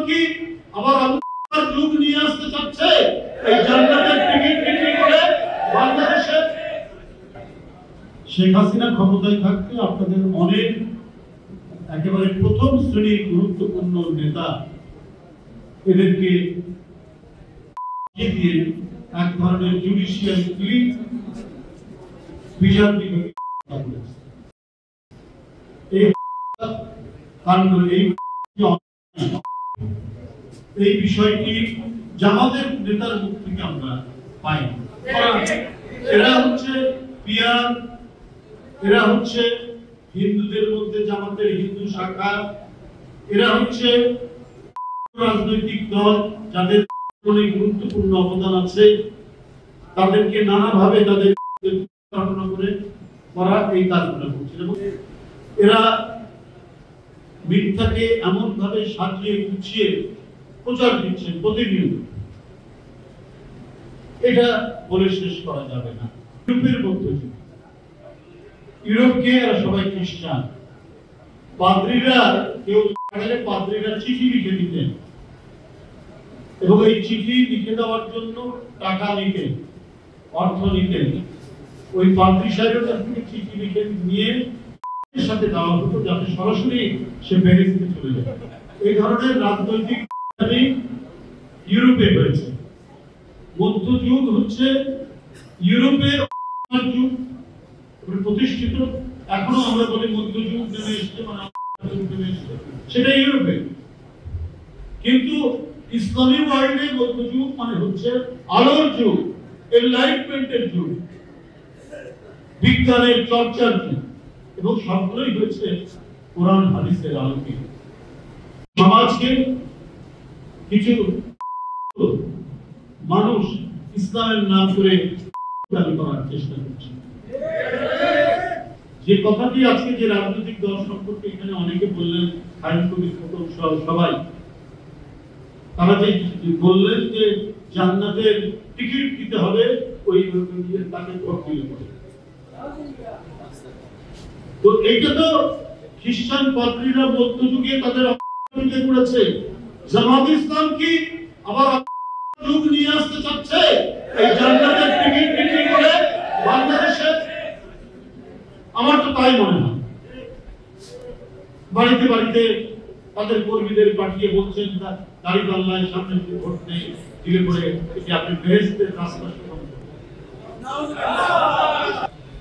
কি আবার আল্লাহর যুগ নিয়ে আসতে চাচ্ছে এই জান্নাতের টিকিট বিক্রি করে বাংলাদেশে? শেখ হাসিনা ক্ষমতায় থাকতে আপনাদের অনেক একেবারে প্রথম শ্রেণীর গুরুত্বপূর্ণ নেতা এদেরকে দিয়ে এক ধরনের জুডিশিয়াল ক্লিন বিচার বিভাগে এই বিষয়টি জামাতের নেতার মুখ থেকে আমরা পাই। এরা হচ্ছে পিয়ার, এরা হচ্ছে হিন্দুদের মধ্যে জামাতের হিন্দু শাখা, এরা হচ্ছে রাজনৈতিক দল যাদের অনেক গুরুত্বপূর্ণ অবদান আছে, তাদেরকে নানাভাবে তাদের ঘটনা করে করা এই কাজগুলো করছে। এবং এরা মিথ্যাকে এমন ভাবে সাজিয়ে গুছিয়ে প্রচার দিচ্ছেন প্রতিনিয়ত, এটা বলে শেষ করা যাবে না। ইউরোপের মধ্যে ইউরোপকে এরা সবাই খ্রিস্টান, পাদ্রীরা কেউ পাদ্রীরা চিঠি লিখে দিতেন এবং এই চিঠি লিখে দেওয়ার জন্য টাকা নিতেন, অর্থ নিতেন। ওই পাদ্রী সাহেবের কাছ থেকে চিঠি লিখে নিয়ে সাথে দেওয়া হতো যাতে সরাসরি সে বেহেশতে চলে যায়। এই ধরনের রাজনৈতিক ইউরোপে হয়েছে। মধ্যযুগ হচ্ছে ইউরোপের যুগ প্রতিষ্ঠিত, এখনো আমরা বলি মধ্যযুগ নেমে এসছে, মানে সেটা ইউরোপে। কিন্তু ইসলামী ওয়ার্ল্ডে মধ্যযুগ মানে হচ্ছে আলোর যুগ, এনলাইটমেন্টের যুগ, বিজ্ঞানের চর্চার যুগ, এবং সবগুলোই হয়েছে কোরআন হাদিসের আলোকে। সমাজকে কিছু মানুষ ইসলামের নাম করে দাবি করার চেষ্টা করছে। যে কথাটি আজকে যে রাজনৈতিক দল সম্পর্কে এখানে অনেকে বললেন, আইন কবির প্রথম সবাই তারা যে বললেন যে জান্নাতের টিকিট দিতে হবে ওই তাকে ভোট দিলে পরে। তো এইটা তো খ্রিস্টান পাদ্রীরা মধ্যযুগে তাদের অপরাধ করেছে। জামাত ইসলাম কি আবার যুগ নিয়ে আসতে চাচ্ছে এই জান্নাতের টিকিট বিক্রি করে বাংলাদেশে? আমার তো তাই মনে হয়। বাড়িতে বাড়িতে তাদের কর্মীদের পাঠিয়ে বলছেন দাঁড়িপাল্লায় সামনে ভোট নেই দিলে পরে এটি আপনি বেহেশতের রাস্তা সুগম করবেন।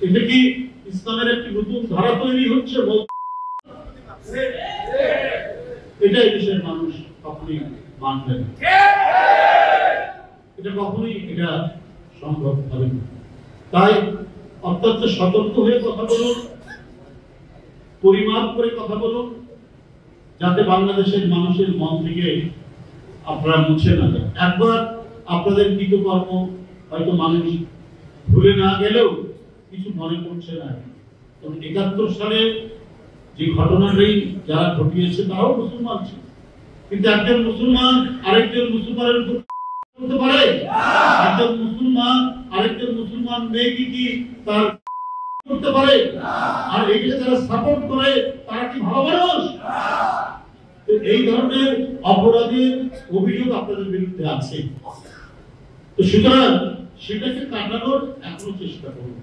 এটা কি ইসলামের একটি নতুন ধারা তৈরি হচ্ছে? এটাই দেশের মানুষ কখনোই মানবে না, এটা কখনোই এটা সম্ভব হবে না। তাই অত্যন্ত সতর্ক হয়ে কথা বলুন, পরিমাপ করে কথা বলুন, যাতে বাংলাদেশের মানুষের মন থেকে আপনারা মুছে না যায়। একবার আপনাদের কৃতকর্ম হয়তো মানুষ ভুলে না গেলেও কিছু মনে করছে না। ৭১ সালে যে ঘটনাটাই যারা ঘটিয়েছে তারাও মুসলমান ছিল, কিন্তু একজন মুসলমান আরেকজন মুসলমানের উপর করতে পারে? একজন মুসলমান আরেকজন মুসলমান মেয়েকে কি তার করতে পারে? আর এগুলো যারা সাপোর্ট করে তারা কি ভালো মানুষ? এই ধরনের অপরাধের অভিযোগ আপনাদের বিরুদ্ধে আছে। তো সুতরাং সেটাকে কাটানোর এখনো চেষ্টা করুন।